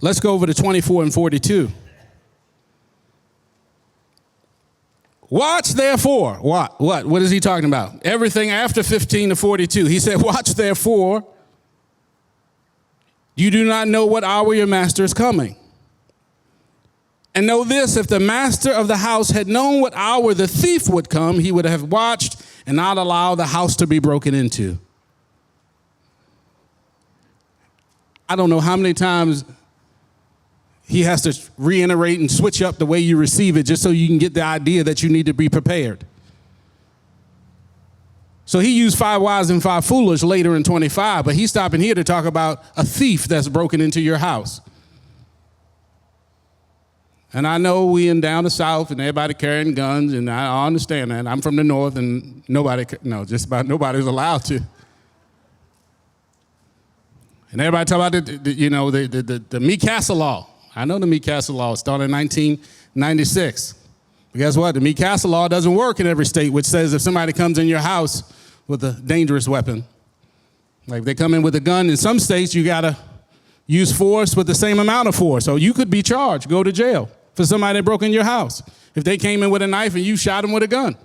Let's go over to 24 and 42. Watch therefore. What is he talking about? Everything after 15 to 42. He said, watch therefore. You do not know what hour your master is coming. And know this, if the master of the house had known what hour the thief would come, he would have watched and not allow the house to be broken into. I don't know how many times he has to reiterate and switch up the way you receive it just so you can get the idea that you need to be prepared. So he used 5 wise and 5 foolish later in 25, but he's stopping here to talk about a thief that's broken into your house. And I know we in down the south and everybody carrying guns, and I understand that. I'm from the north, and just about nobody's allowed to. And everybody talk about the Meat Castle Law. I know the Meat Castle Law started in 1996. But guess what? The Meat Castle Law doesn't work in every state, which says if somebody comes in your house with a dangerous weapon, like if they come in with a gun, in some states you got to use force with the same amount of force. So you could be charged, go to jail for somebody that broke in your house if they came in with a knife and you shot them with a gun.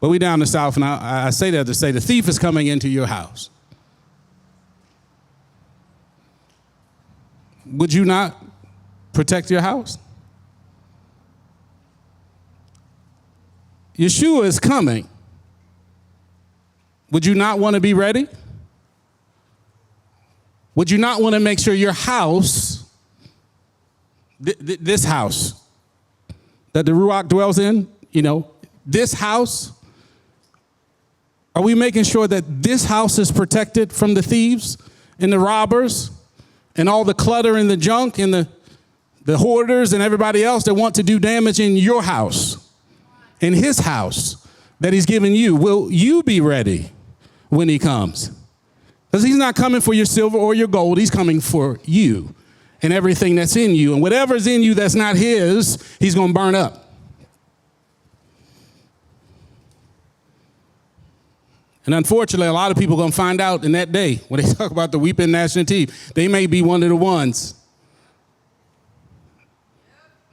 But we down the south, and I say that to say the thief is coming into your house. Would you not protect your house? Yeshua is coming. Would you not want to be ready? Would you not want to make sure your house, this house that the Ruach dwells in, this house, are we making sure that this house is protected from the thieves and the robbers and all the clutter and the junk and the hoarders and everybody else that want to do damage in your house, in his house that he's given you? Will you be ready when he comes? Because he's not coming for your silver or your gold. He's coming for you and everything that's in you. And whatever's in you that's not his, he's going to burn up. And unfortunately, a lot of people are going to find out in that day when they talk about the weeping, gnashing of teeth. They may be one of the ones.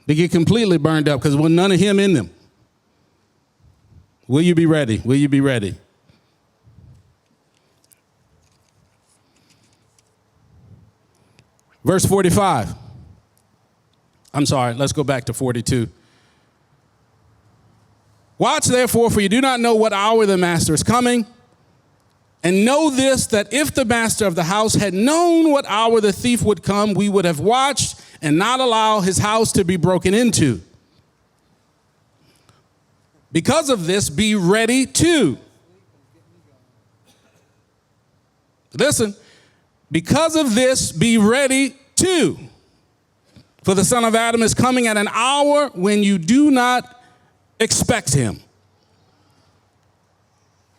They get completely burned up because there's none of him in them. Will you be ready? Will you be ready? Verse 45. I'm sorry, let's go back to 42. Watch therefore, for you do not know what hour the master is coming. And know this, that if the master of the house had known what hour the thief would come, we would have watched and not allow his house to be broken into. Because of this, be ready too. Listen, because of this, be ready too. For the Son of Adam is coming at an hour when you do not expect him.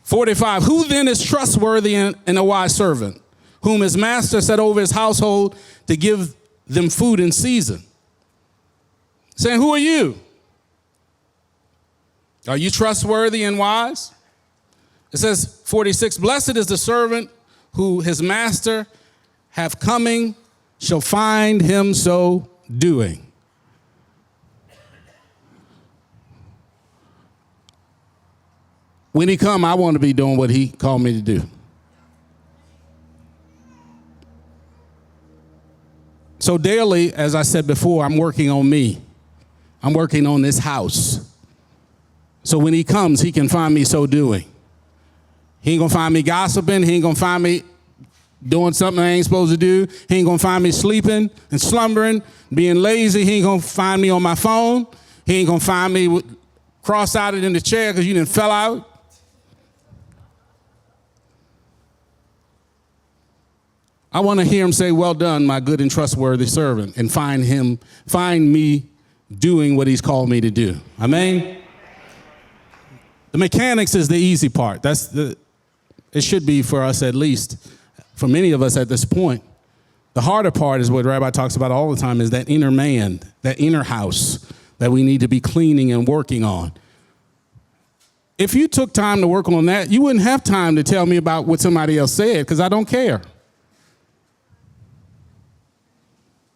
45, who then is trustworthy and a wise servant, whom his master set over his household to give them food in season? Saying, who are you? Are you trustworthy and wise? It says, 46, blessed is the servant who his master have coming shall find him so doing. When he come, I want to be doing what he called me to do. So daily, as I said before, I'm working on me. I'm working on this house. So when he comes, he can find me so doing. He ain't gonna find me gossiping. He ain't gonna find me doing something I ain't supposed to do. He ain't gonna find me sleeping and slumbering, being lazy. He ain't gonna find me on my phone. He ain't gonna find me cross-eyed in the chair because you done fell out. I want to hear him say, well done, my good and trustworthy servant, and find me doing what he's called me to do. Amen? The mechanics is the easy part. It should be for us, at least, for many of us at this point. The harder part is what Rabbi talks about all the time, is that inner man, that inner house that we need to be cleaning and working on. If you took time to work on that, you wouldn't have time to tell me about what somebody else said, because I don't care.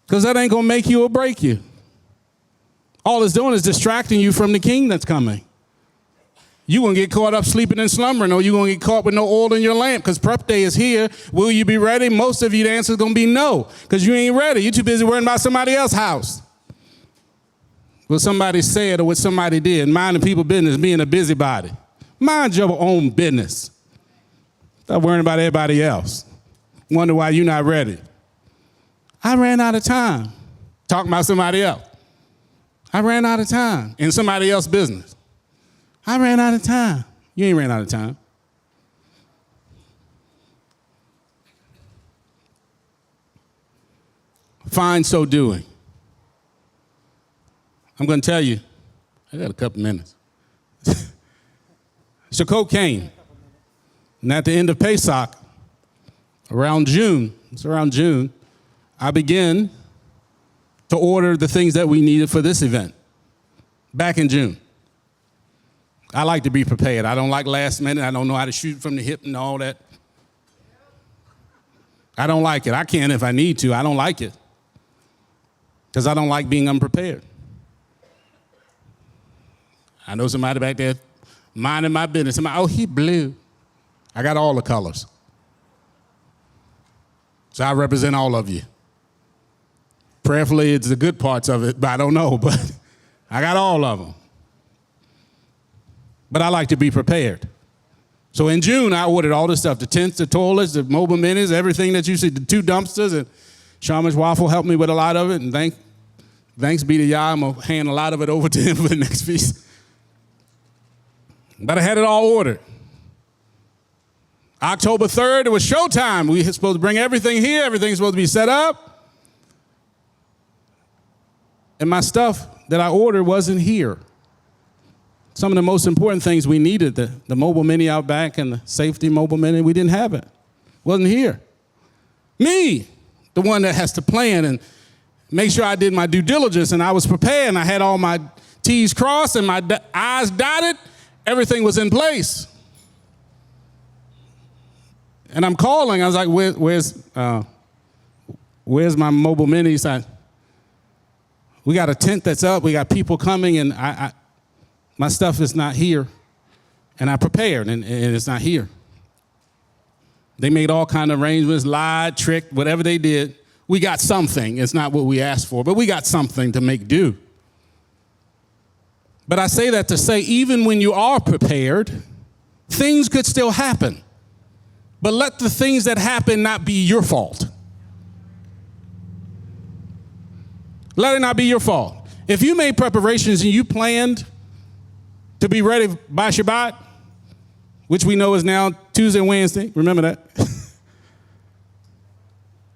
Because that ain't going to make you or break you. All it's doing is distracting you from the king that's coming. You're going to get caught up sleeping and slumbering, or you're going to get caught with no oil in your lamp, because prep day is here. Will you be ready? Most of you, the answer is going to be no, because you ain't ready. You're too busy worrying about somebody else's house. What somebody said or what somebody did. Minding people's business, being a busybody. Mind your own business. Stop worrying about everybody else. Wonder why you're not ready. I ran out of time talking about somebody else. I ran out of time in somebody else's business. I ran out of time. You ain't ran out of time. Find so doing. I'm going to tell you, I got a couple minutes. Sukkot came. And at the end of Pesach, around June, I began to order the things that we needed for this event back in June. I like to be prepared. I don't like last minute. I don't know how to shoot from the hip and all that. I don't like it. I can if I need to. I don't like it because I don't like being unprepared. I know somebody back there minding my business. Somebody, oh, he blue. I got all the colors. So I represent all of you. Prayerfully, it's the good parts of it, but I don't know. But I got all of them. But I like to be prepared. So in June, I ordered all this stuff, the tents, the toilets, the mobile minis, everything that you see, the 2 dumpsters, and Shaman's Waffle helped me with a lot of it, and thanks be to Yah, I'm going to hand a lot of it over to him for the next feast. But I had it all ordered. October 3rd, it was showtime. We were supposed to bring everything here. Everything's supposed to be set up. And my stuff that I ordered wasn't here. Some of the most important things we needed, the mobile mini out back and the safety mobile mini, we didn't have it. Wasn't here. Me, the one that has to plan and make sure I did my due diligence and I was prepared and I had all my T's crossed and my I's dotted. Everything was in place. And I'm calling. I was like, where's my mobile mini? We got a tent that's up. We got people coming, and my stuff is not here. And I prepared, and it's not here. They made all kind of arrangements, lied, tricked, whatever they did. We got something. It's not what we asked for, but we got something to make do. But I say that to say, even when you are prepared, things could still happen. But let the things that happen not be your fault. Let it not be your fault. If you made preparations and you planned to be ready by Shabbat, which we know is now Tuesday and Wednesday, remember that?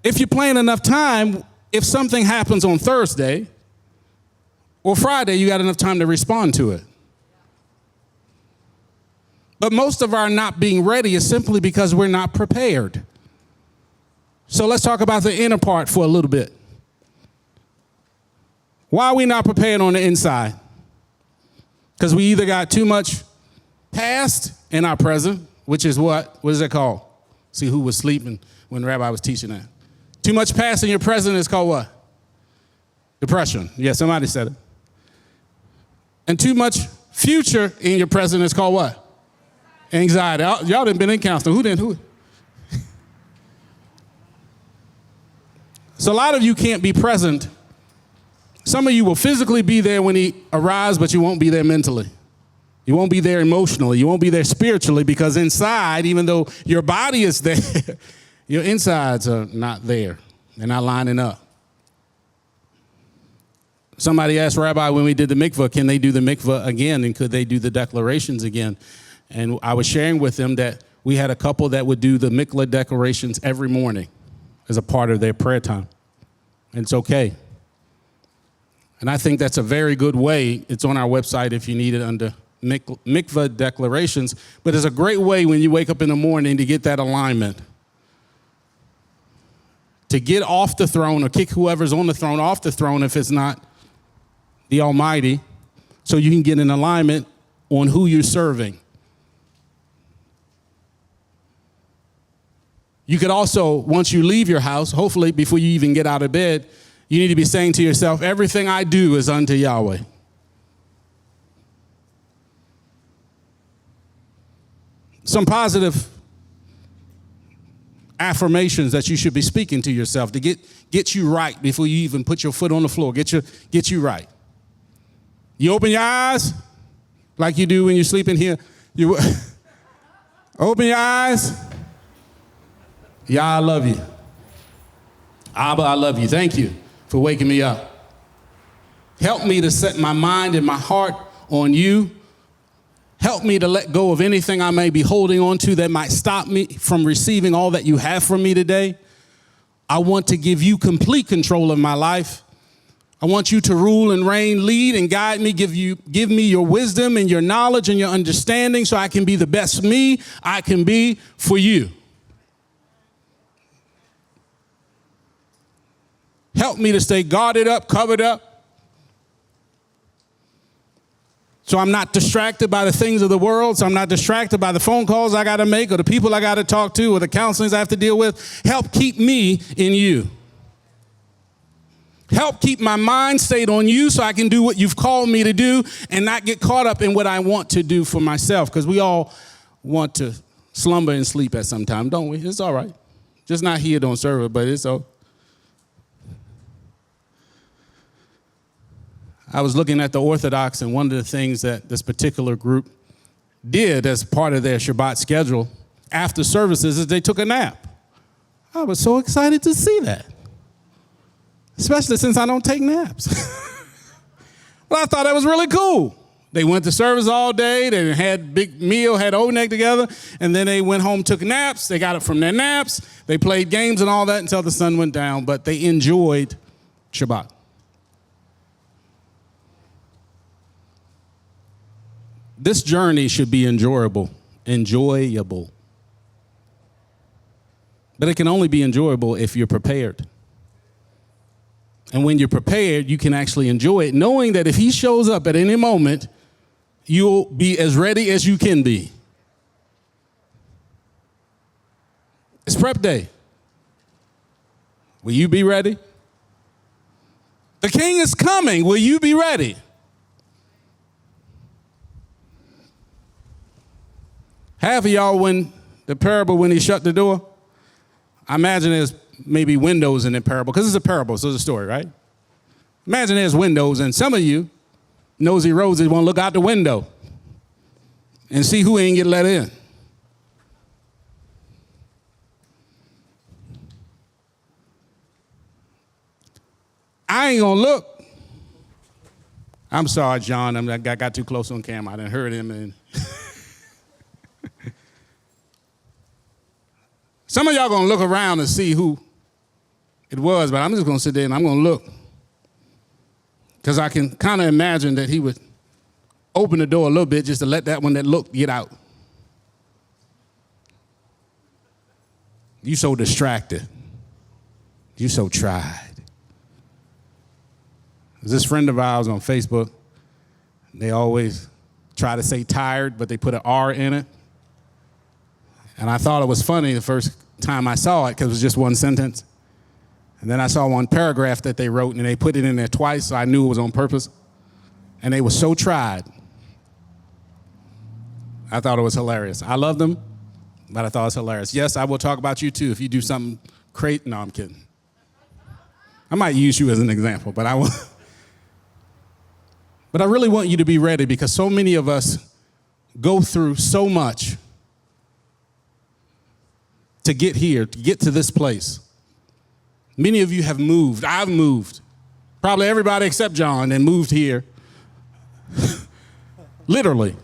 If you plan enough time, if something happens on Thursday or Friday, you got enough time to respond to it. But most of our not being ready is simply because we're not prepared. So let's talk about the inner part for a little bit. Why are we not prepared on the inside? Because we either got too much past in our present, which is what? What is that called? See who was sleeping when the rabbi was teaching that. Too much past in your present is called what? Depression. Yeah, somebody said it. And too much future in your present is called what? Anxiety. Y'all done been in counseling. Who didn't? Who? So a lot of you can't be present. Some of you will physically be there when he arrives, but you won't be there mentally. You won't be there emotionally. You won't be there spiritually, because inside, even though your body is there, your insides are not there. They're not lining up. Somebody asked Rabbi when we did the mikvah, can they do the mikvah again, and could they do the declarations again? And I was sharing with them that we had a couple that would do the mikvah declarations every morning as a part of their prayer time. And it's okay. And I think that's a very good way. It's on our website if you need it under mikvah declarations. But it's a great way when you wake up in the morning to get that alignment. To get off the throne or kick whoever's on the throne off the throne if it's not the Almighty, so you can get an alignment on who you're serving. You could also, once you leave your house, hopefully before you even get out of bed, you need to be saying to yourself, everything I do is unto Yahweh. Some positive affirmations that you should be speaking to yourself to get you right before you even put your foot on the floor, get you right. You open your eyes like you do when you sleep in here. You open your eyes. Yah, I love you. Abba, I love you. Thank you for waking me up. Help me to set my mind and my heart on you. Help me to let go of anything I may be holding on to that might stop me from receiving all that you have for me today. I want to give you complete control of my life. I want you to rule and reign, lead and guide me, give me your wisdom and your knowledge and your understanding so I can be the best me I can be for you. Help me to stay guarded up, covered up, so I'm not distracted by the things of the world, so I'm not distracted by the phone calls I got to make or the people I got to talk to or the counselings I have to deal with. Help keep me in you. Help keep my mind stayed on you so I can do what you've called me to do and not get caught up in what I want to do for myself, because we all want to slumber and sleep at some time, don't we? It's all right. Just not here, don't serve it, but it's all. I was looking at the Orthodox, and one of the things that this particular group did as part of their Shabbat schedule after services is they took a nap. I was so excited to see that, especially since I don't take naps. But I thought that was really cool. They went to service all day. They had big meal, had old neck together, and then they went home, took naps. They got up from their naps. They played games and all that until the sun went down, but they enjoyed Shabbat. This journey should be enjoyable. But it can only be enjoyable if you're prepared. And when you're prepared, you can actually enjoy it, knowing that if he shows up at any moment, you'll be as ready as you can be. It's prep day. Will you be ready? The king is coming. Will you be ready? Half of y'all, when the parable, when he shut the door, I imagine there's maybe windows in the parable, because it's a parable, so it's a story, right? Imagine there's windows, and some of you, nosy roses, want to look out the window. and see who ain't get let in. I ain't going to look. I'm sorry, John. I got too close on camera. I didn't hear him. And some of y'all going to look around and see who it was, but I'm just going to sit there and I'm going to look. Because I can kind of imagine that he would open the door a little bit just to let that one that looked get out. You so distracted. You so tried. There's this friend of ours on Facebook. They always try to say tired, but they put an R in it. And I thought it was funny the first time I saw it because it was just one sentence. And then I saw one paragraph that they wrote, and they put it in there twice, so I knew it was on purpose. And they were so tried. I thought it was hilarious. I love them, but I thought it was hilarious. Yes, I will talk about you too if you do something crazy. No, I'm kidding. I might use you as an example, but I will. But I really want you to be ready because so many of us go through so much to get here, to get to this place. Many of you have moved. I've moved. Probably everybody except John and moved here. Literally.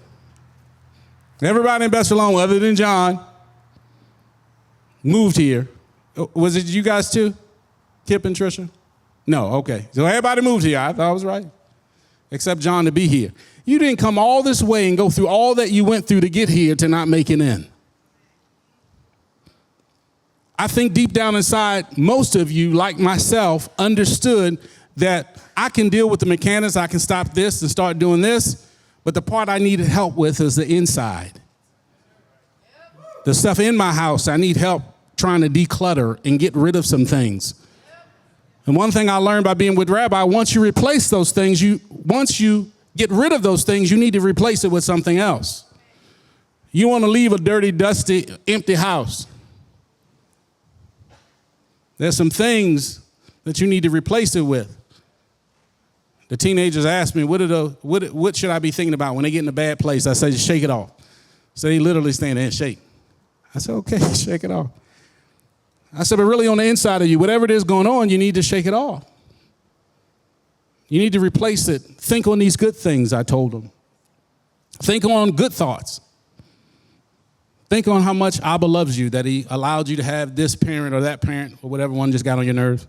Everybody in Bessalone, other than John, moved here. Was it you guys too? Kip and Trisha? No, okay. So everybody moved here. I thought I was right. Except John to be here. You didn't come all this way and go through all that you went through to get here to not make it in. I think deep down inside, most of you, like myself, understood that I can deal with the mechanics. I can stop this and start doing this. But the part I needed help with is the inside. The stuff in my house, I need help trying to declutter and get rid of some things. And one thing I learned by being with Rabbi, once you replace those things, once you get rid of those things, you need to replace it with something else. You want to leave a dirty, dusty, empty house. There's some things that you need to replace it with. The teenagers ask me, what should I be thinking about when they get in a bad place? I say, just shake it off. So they literally stand there and shake. I said, okay, shake it off. I said, but really on the inside of you, whatever it is going on, you need to shake it off. You need to replace it. Think on these good things, I told them. Think on good thoughts. Think on how much Abba loves you, that he allowed you to have this parent or that parent or whatever one just got on your nerves.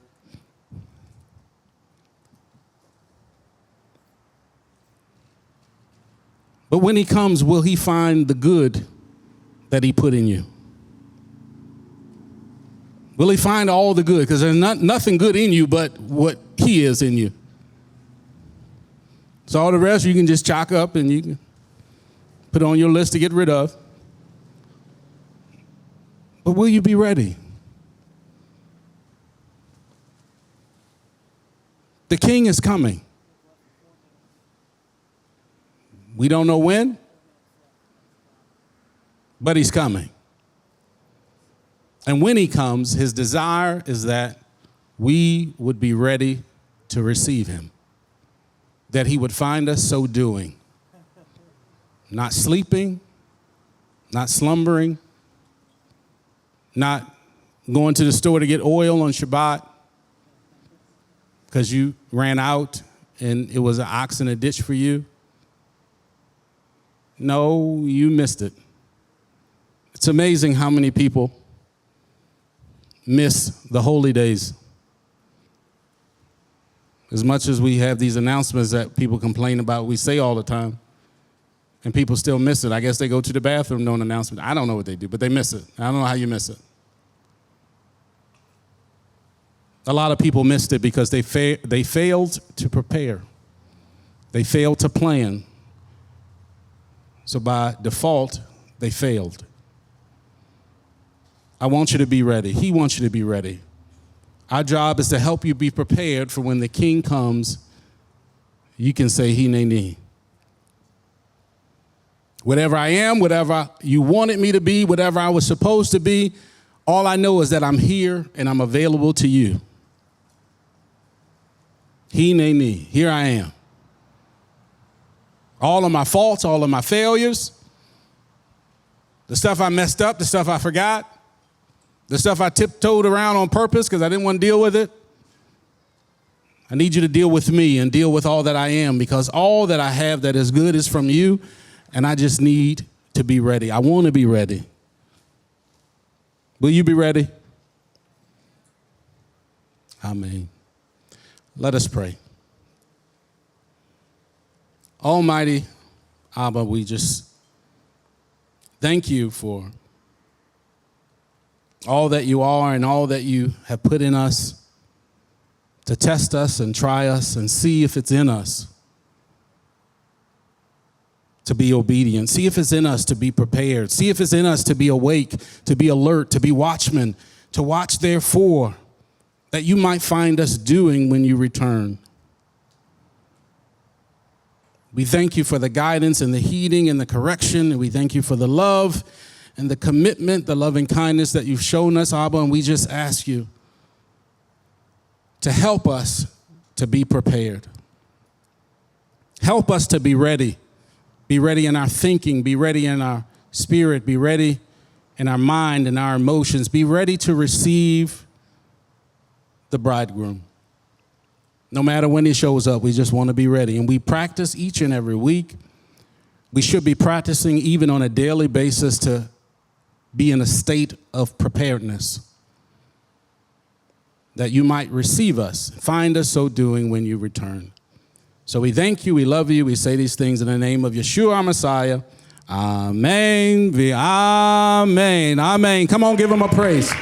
But when he comes, will he find the good that he put in you? Will he find all the good? Because there's nothing good in you but what he is in you. So all the rest you can just chalk up and you can put on your list to get rid of. But will you be ready? The king is coming. We don't know when, but he's coming. And when he comes, his desire is that we would be ready to receive him, that he would find us so doing, not sleeping, not slumbering, not going to the store to get oil on Shabbat because you ran out and it was an ox in a ditch for you. No, you missed it. It's amazing how many people miss the holy days. As much as we have these announcements that people complain about, we say all the time, and people still miss it. I guess they go to the bathroom, no announcement. I don't know what they do, but they miss it. I don't know how you miss it. A lot of people missed it because they failed to prepare. They failed to plan. So by default, they failed. I want you to be ready. He wants you to be ready. Our job is to help you be prepared for when the king comes, you can say, Hineni. Whatever I am, whatever you wanted me to be, whatever I was supposed to be, all I know is that I'm here and I'm available to you. Hineni, here I am. All of my faults, all of my failures, the stuff I messed up, the stuff I forgot, the stuff I tiptoed around on purpose because I didn't want to deal with it. I need you to deal with me and deal with all that I am, because all that I have that is good is from you, and I just need to be ready. I want to be ready. Will you be ready? Amen. Let us pray. Almighty Abba, we just thank you for all that you are and all that you have put in us to test us and try us and see if it's in us to be obedient. See if it's in us to be prepared. See if it's in us to be awake, to be alert, to be watchmen, to watch therefore, that you might find us doing when you return. We thank you for the guidance and the heeding and the correction. And we thank you for the love and the commitment, the loving kindness that you've shown us, Abba. And we just ask you to help us to be prepared. Help us to be ready. Be ready in our thinking. Be ready in our spirit. Be ready in our mind and our emotions. Be ready to receive the bridegroom. No matter when he shows up, we just want to be ready. And we practice each and every week. We should be practicing even on a daily basis to be in a state of preparedness, that you might receive us, find us so doing when you return. So we thank you, we love you, we say these things in the name of Yeshua, our Messiah. Amen. Amen. Amen. Come on, give him a praise.